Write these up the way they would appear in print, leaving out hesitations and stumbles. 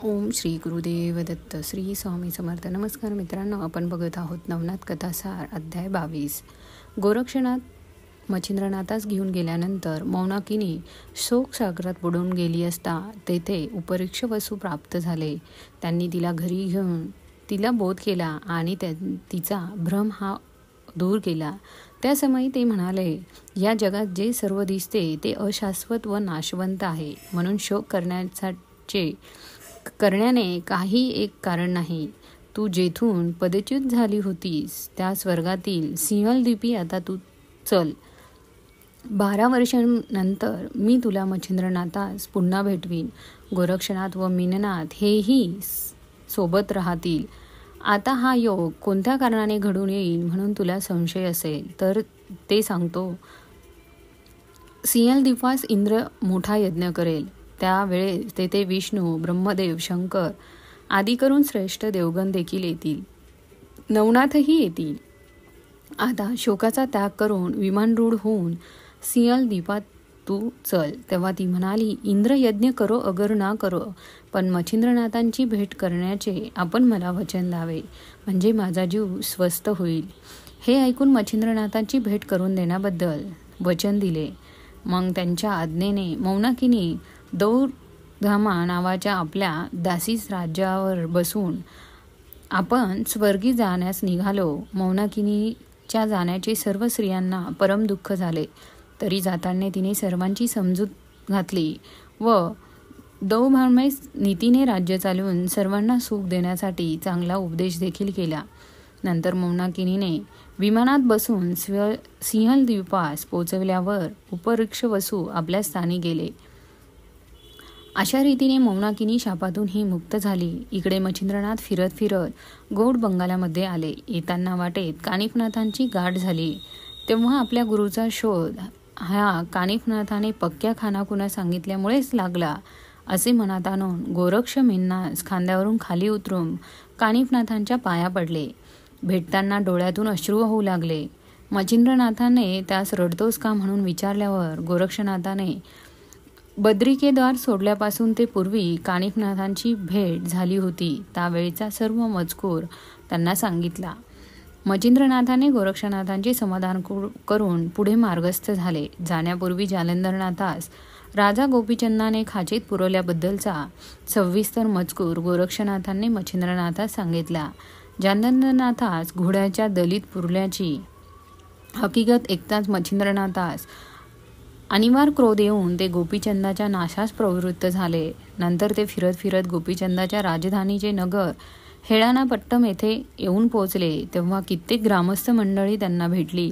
ओम श्री गुरुदेव दत्त. श्री स्वामी समर्थ. नमस्कार मित्रांनो, आपण बघत आहोत नवनाथ कथासार अध्याय 22. गोरक्षनाथ मच्छिंद्रनाथास घेऊन गेल्यानंतर मौनाकिनी शोकसागरात बुडून गेली असता तेथे उपरीक्ष वसू प्राप्त झाले. त्यांनी तिला घरी घेऊन तिला बोध केला आणि तिचा भ्रम हा दूर केला. त्या समयी ते म्हणाले, या जगात जे सर्व दिसते ते अशाश्वत व नाशवंत आहे, म्हणून शोक करण्याने काही एक कारण नाही. तू जेथून पदच्युत झाली होतीस त्या स्वर्गातील सिंहलद्वीपी आता तू चल. 12 वर्षांनंतर मी तुला मच्छिंद्रनाथास पुन्हा भेटवीन. गोरक्षनाथ व मीननाथ हेही सोबत राहतील. आता हा योग कोणत्या कारणाने घडून येईल म्हणून तुला संशय असेल तर ते सांगतो. सिंहलद्वीपास इंद्र मोठा यज्ञ करेल. त्यावेळेस तेथे विष्णू, ब्रह्मदेव, शंकर आदी करून श्रेष्ठ देवगण देखील येतील. नवनाथही येतील. आता शोकाचा त्याग करून विमानरूढ होऊन सिंहलद्वीपात तू चल. तेव्हा ती म्हणाली, इंद्र यज्ञ करो अगर ना करो, पण मच्छिंद्रनाथांची भेट करण्याचे आपण मला वचन द्यावे, म्हणजे माझा जीव स्वस्थ होईल. हे ऐकून मच्छिंद्रनाथांची भेट करून देण्याबद्दल वचन दिले. मग त्यांच्या आज्ञेने मौनाकिनी दौधामा नावाच्या आपल्या दासीस राज्यावर बसून आपण स्वर्गी जाण्यास निघालो. मौनाकिनीच्या जाण्याचे सर्व स्त्रियांना परम दुःख झाले. तरी जाताना तिने सर्वांची समजूत घातली व दौभामय नीतीने राज्य चालवून सर्वांना सुख देण्यासाठी चांगला उपदेश देखील केला. नंतर मौनाकिनीने विमानात बसून सिंहलद्वीपास पोचवल्यावर उपरीक्ष वसू आपल्या स्थानी गेले. अशा रीतीने मौनाकिनी शापातूनही मुक्त झाली. इकडे मच्छिंद्रनाथ फिरत फिरत गौड बंगालामध्ये आले. येताना वाटेत कानिफनाथांची गाठ झाली. तेव्हा आपल्या गुरुचा शोध हा कानिफनाथाने पक्क्या खानाखुणा सांगितल्यामुळेच लागला असे मनात आणून गोरक्ष मीननास खांद्यावरून खाली उतरून कानिफनाथांच्या पाया पडले. भेटताना डोळ्यातून अश्रू होऊ लागले. मच्छिंद्रनाथाने त्यास रडतोस का म्हणून विचारल्यावर गोरक्षनाथाने बद्रिकेद्वार सोडल्यापासून ते पूर्वी कानिफनाथांची भेट झाली होती त्यावेळीचा सर्व मजकूर त्यांना सांगितला. मच्छिंद्रनाथाने गोरक्षनाथांचे समाधान करून पुढे मार्गस्थ झाले. जाण्यापूर्वी जालंधरनाथास राजा गोपीचंदाने खाचीत पुरवल्याबद्दलचा सविस्तर मजकूर गोरक्षनाथांनी मच्छिंद्रनाथास सांगितला. जालंधरनाथास घोड्याच्या दलीत पुरल्याची हकीकत ऐकताच मच्छिंद्रनाथास अनिवार्य क्रोध येऊन ते गोपीचंदाच्या नाशास प्रवृत्त झाले. नंतर ते फिरत फिरत गोपीचंदाच्या राजधानीचे नगर हेळानापट्टम येथे येऊन पोहोचले. तेव्हा कित्येक ग्रामस्थ मंडळी त्यांना भेटली.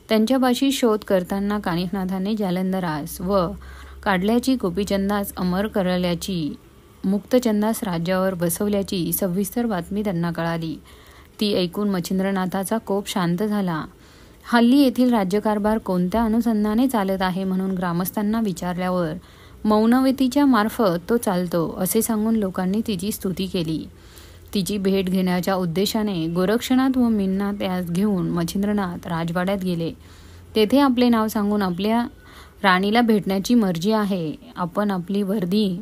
त्यांच्यापाशी शोध करताना कानिफनाथाने जालंधरास व काढल्याची, गोपीचंदास अमर करल्याची, मुक्तचंदास राज्यावर बसवल्याची सविस्तर बातमी त्यांना कळाली. ती ऐकून मच्छिंद्रनाथाचा कोप शांत झाला. हल्ली येथील राज्यकारभार कोणत्या अनुसंधाने चालत आहे म्हणून ग्रामस्थांना विचारल्यावर मौनवतीच्या मार्फत तो चालतो असे सांगून लोकांनी तिची स्तुती केली. तिची भेट घेण्याच्या उद्देशाने गोरक्षनाथ व मीननाथ यास घेऊन मच्छिंद्रनाथ राजवाड्यात गेले. तेथे आपले नाव सांगून आपल्या राणीला भेटण्याची मर्जी आहे, आपण आपली वर्दी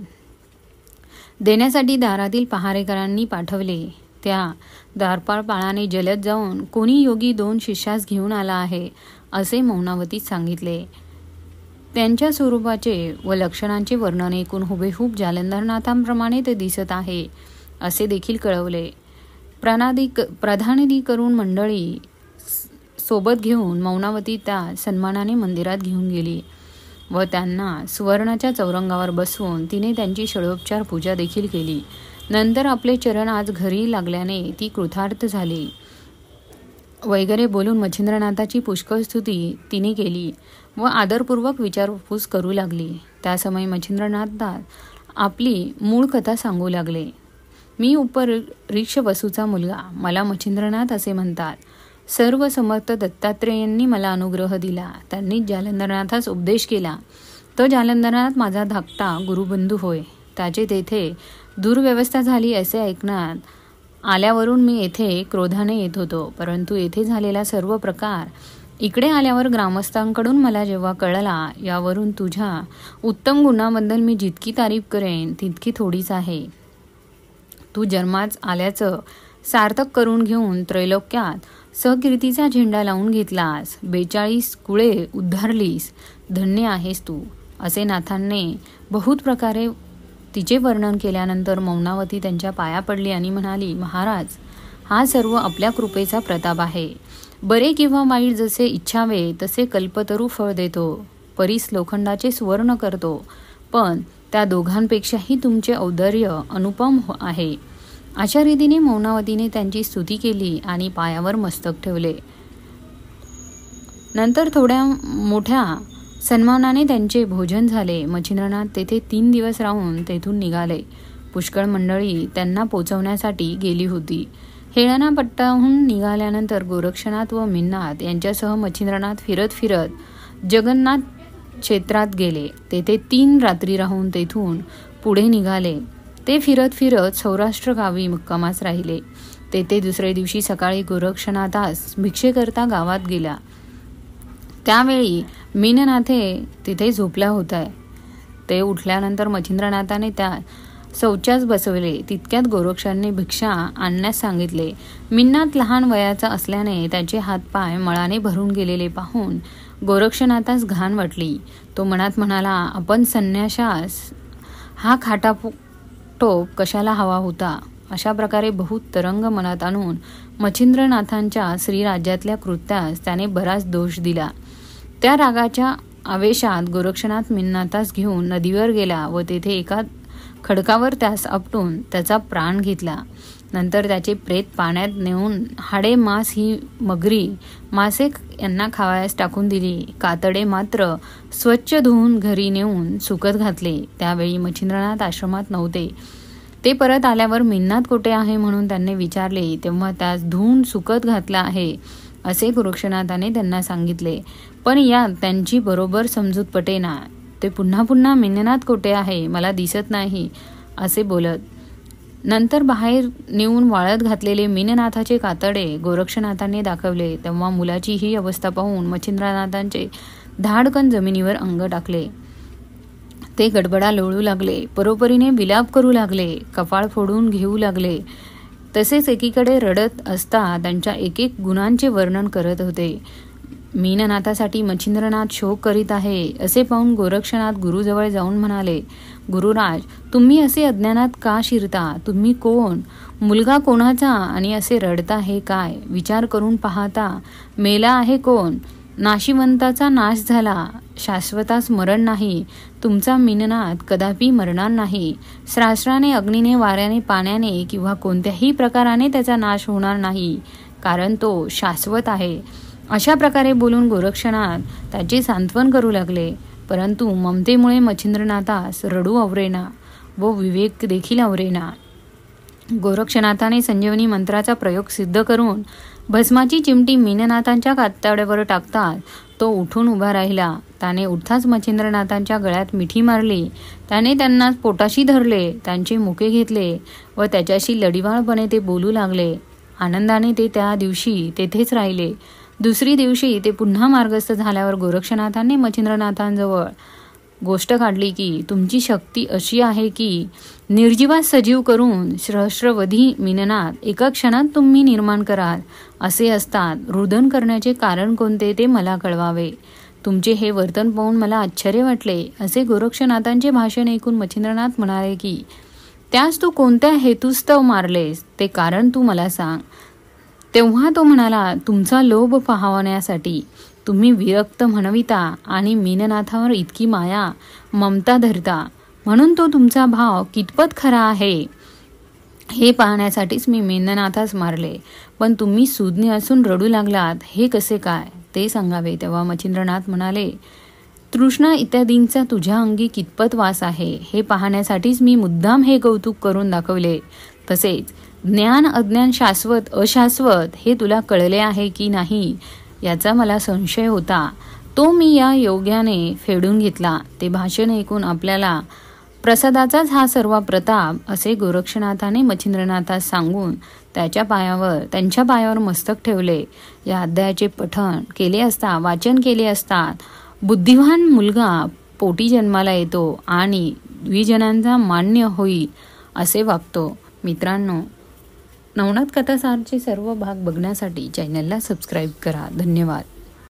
देण्यासाठी दारातील पहारेकरांनी पाठवले. त्या द्वारपाळाने जलद जाऊन कोणी योगी 2 शिष्यास घेऊन आला आहे असे मौनावतीस सांगितले. त्यांच्या स्वरूपाचे व लक्षणांचे वर्णन ऐकून हुबेहूब जालंधरनाथांप्रमाणे ते दिसत आहे असे देखील कळवले. प्रधानाधिकरून मंडळी सोबत घेऊन मौनावती त्या सन्मानाने मंदिरात घेऊन गेली व त्यांना सुवर्णाच्या चौरंगावर बसवून तिने त्यांची षडोपचार पूजा देखील केली. नंतर आपले चरण आज घरी लागल्याने ती कृतार्थ झाली वगैरे बोलून मच्छिंद्रनाथाची पुष्कळ स्तुती तिने केली व आदरपूर्वक विचारपूस करू लागली. त्यासमयी मच्छिंद्रनाथ आपली मूळ कथा सांगू लागले. मी उपरीक्ष वसूचा मुलगा, मला मच्छिंद्रनाथ असे म्हणतात. सर्व समर्थ दत्तात्रेयांनी मला अनुग्रह दिला. त्यांनी जालंधरनाथास उपदेश केला. तो जालंधरनाथ माझा धाकटा गुरुबंधू होय. त्याचे तेथे दुर्व्यवस्था झाली असे ऐकण्यात आल्यावरून मी येथे क्रोधाने येत होतो, परंतु येथे झालेला सर्व प्रकार इकडे आल्यावर ग्रामस्थांकडून मला जेव्हा कळला, यावरून तुझ्या उत्तम गुणाबद्दल मी जितकी तारीफ करेन तितकी थोडीच आहे. तू जन्माच आल्याचं सार्थक करून घेऊन त्रैलोक्यात सकीर्तीचा झेंडा लावून घेतलास. 42 कुळे उद्धारलीस. धन्य आहेस तू, असे नाथांनी बहुत प्रकारे तिचे वर्णन केल्यानंतर मौनावती त्यांच्या पाया पडली आणि म्हणाली, महाराज, हा सर्व आपल्या कृपेचा प्रताप आहे. बरे किंवा वाईट जसे इच्छावे तसे कल्पतरू फळ देतो. परीस लोखंडाचे सुवर्ण करतो. पण त्या दोघांपेक्षाही तुमचे औदार्य अनुपम आहे. अशा रीतीने मौनावतीने त्यांची स्तुती केली आणि पायावर मस्तक ठेवले. नंतर थोड्या मोठ्या सन्मानाने त्यांचे भोजन झाले. मच्छिंद्रनाथ तेथे 3 दिवस राहून तेथून निघाले. पुष्कळ मंडळी त्यांना पोचवण्यासाठी गेली होती. हेळणा पट्टाहून निघाल्यानंतर गोरक्षनाथ व मिन्नाथ यांच्यासह मच्छिंद्रनाथ फिरत फिरत जगन्नाथ क्षेत्रात गेले. तेथे 3 रात्री राहून तेथून पुढे निघाले. ते फिरत फिरत सौराष्ट्र गावी मुक्कामास राहिले. तेथे दुसऱ्या दिवशी सकाळी गोरक्षनाथास भिक्षेकरता गावात गेला. त्यावेळी मीननाथे तिथे झोपला होता. ते उठल्यानंतर मच्छिंद्रनाथाने त्या शौचास बसवले. तितक्यात गोरक्षांनी भिक्षा आणण्यास सांगितले. मिन्नाथ लहान वयाचा असल्याने त्याचे हातपाय मळाने भरून गेलेले पाहून गोरक्षनाथास घाण वाटली. तो मनात म्हणाला, आपण संन्याशास हा खाटाटोप कशाला हवा होता. अशा प्रकारे बहुत तरंग मनात आणून मच्छिंद्रनाथांच्या श्रीराज्यातल्या कृत्यास त्याने बराच दोष दिला. त्या रागाच्या आवेशात गोरक्षनाथ मिन्नाथास घेऊन नदीवर गेला व तेथे एका खडकावर त्यास आपटून त्याचा प्राण घेतला. नंतर त्याचे प्रेत पाण्यात नेऊन हाडे, मांस ही मगरी मासे यांना खावयास टाकून दिली. कातडे मात्र स्वच्छ धुवून घरी नेऊन सुकत घातले. त्यावेळी मच्छिंद्रनाथ आश्रमात नव्हते. ते परत आल्यावर मिन्नाथ कोठे आहे म्हणून त्यांनी विचारले. तेव्हा त्यास धुवून सुकत घातला आहे असे गोरक्षनाथाने त्यांना सांगितले. पण यात त्यांची बरोबर समजूत पटेना. ते पुन्हा पुन्हा मिन्नाथ कोठे आहे, मला दिसत नाही असे बोलत. नंतर बाहेर नेऊन वाळत घातलेले मीननाथाचे कातडे गोरक्षनाथांनी दाखवले. तेव्हा मुलाची ही अवस्था पाहून मच्छिंद्रनाथांचे धाडकन जमिनीवर अंग टाकले. ते गडबडा लोळू लागले. परोपरीने विलाप करू लागले. कपाळ फोडून घेऊ लागले. तसेच एकीकडे रडत असता त्यांच्या एक एक गुणांचे वर्णन करत होते. मीननाथासाठी मच्छिंद्रनाथ शोक करीत आहे असे पाहून गोरक्षनाथ गुरुजवळ जाऊन म्हणाले, गुरुराज, तुम्ही असे अज्ञानात का शिरता. तुम्ही कोण, मुलगा कोणाचा आणि असे रडता हे काय. विचार करून पाहता मेला आहे कोण. नाशिवंताचा नाश झाला. शाश्वतास मरण नाही. तुमचा मीननाथ कदापि मरणार नाही. स्रास्राने, अग्नीने, वाऱ्याने, पाण्याने किंवा कोणत्याही प्रकाराने त्याचा नाश होणार नाही, कारण तो शाश्वत आहे. अशा प्रकारे बोलून गोरक्षनाथ त्याचे सांत्वन करू लागले. परंतु ममतेमुळे मच्छिंद्रनाथास रडू आवरेना व विवेक देखील आवरेना. गोरक्षनाथाने संजीवनी मंत्राचा प्रयोग सिद्ध करून भस्माची चिमटी मीननाथांच्या कातड्यावर टाकतात तो उठून उभा राहिला. त्याने उठताच मच्छिंद्रनाथांच्या गळ्यात मिठी मारली. त्याने त्यांना पोटाशी धरले, त्यांचे मुके घेतले व त्याच्याशी लढीवाळपणे ते बोलू लागले. आनंदाने ते त्या दिवशी तेथेच राहिले. दुसरी दिवशी ते पुन्हा मार्गस्थ झाल्यावर गोरक्षनाथांनी मच्छिंद्रनाथांजवळ गोष्ट काढली की तुमची शक्ती अशी आहे की निर्जीवास सजीव करून सहस्रवधी मीननाथ एका क्षणात तुम्ही निर्माण कराल. असे असतात रुदन करण्याचे कारण कोणते ते मला कळवावे. तुमचे हे वर्तन पाहून मला आश्चर्य वाटले. असे गोरक्षनाथांचे भाषण ऐकून मच्छिंद्रनाथ म्हणाले की त्यास तू कोणत्या हेतुस्तव मारलेस ते कारण तू मला सांग. तेव्हा तो म्हणाला, तुमचा लोभ पाहण्यासाठी. तुम्ही विरक्त म्हणविता आणि मीननाथावर इतकी माया ममता धरता, म्हणून तो तुमचा भाव कितपत खरा आहे हे पाहण्यासाठीच मी मीननाथास मारले. पण तुम्ही सुज्ञ असून रडू लागलात, हे कसे काय ते सांगावे. तेव्हा मच्छिंद्रनाथ म्हणाले, तृष्णा इत्यादींचा तुझ्या अंगी कितपत वास आहे हे पाहण्यासाठीच मी मुद्दाम हे कौतुक करून दाखवले. तसेच ज्ञान, अज्ञान, शाश्वत, अशाश्वत हे तुला कळले आहे की नाही याचा मला संशय होता. तो मी या योग्याने फेडून घेतला. ते भाषण ऐकून आपल्याला प्रसादाचाच हा सर्व प्रताप असे गोरक्षनाथाने मच्छिंद्रनाथास सांगून त्यांच्या पायावर मस्तक ठेवले. या अध्यायाचे पठण केले असता, वाचन केले असता बुद्धिवान मुलगा पोटी जन्माला येतो आणि द्विजनांचा मान्य होईल असे वागतो. मित्रांनो, नवनाथ कथासारचे सर्व भाग बघण्यासाठी चॅनलला सबस्क्राईब करा. धन्यवाद.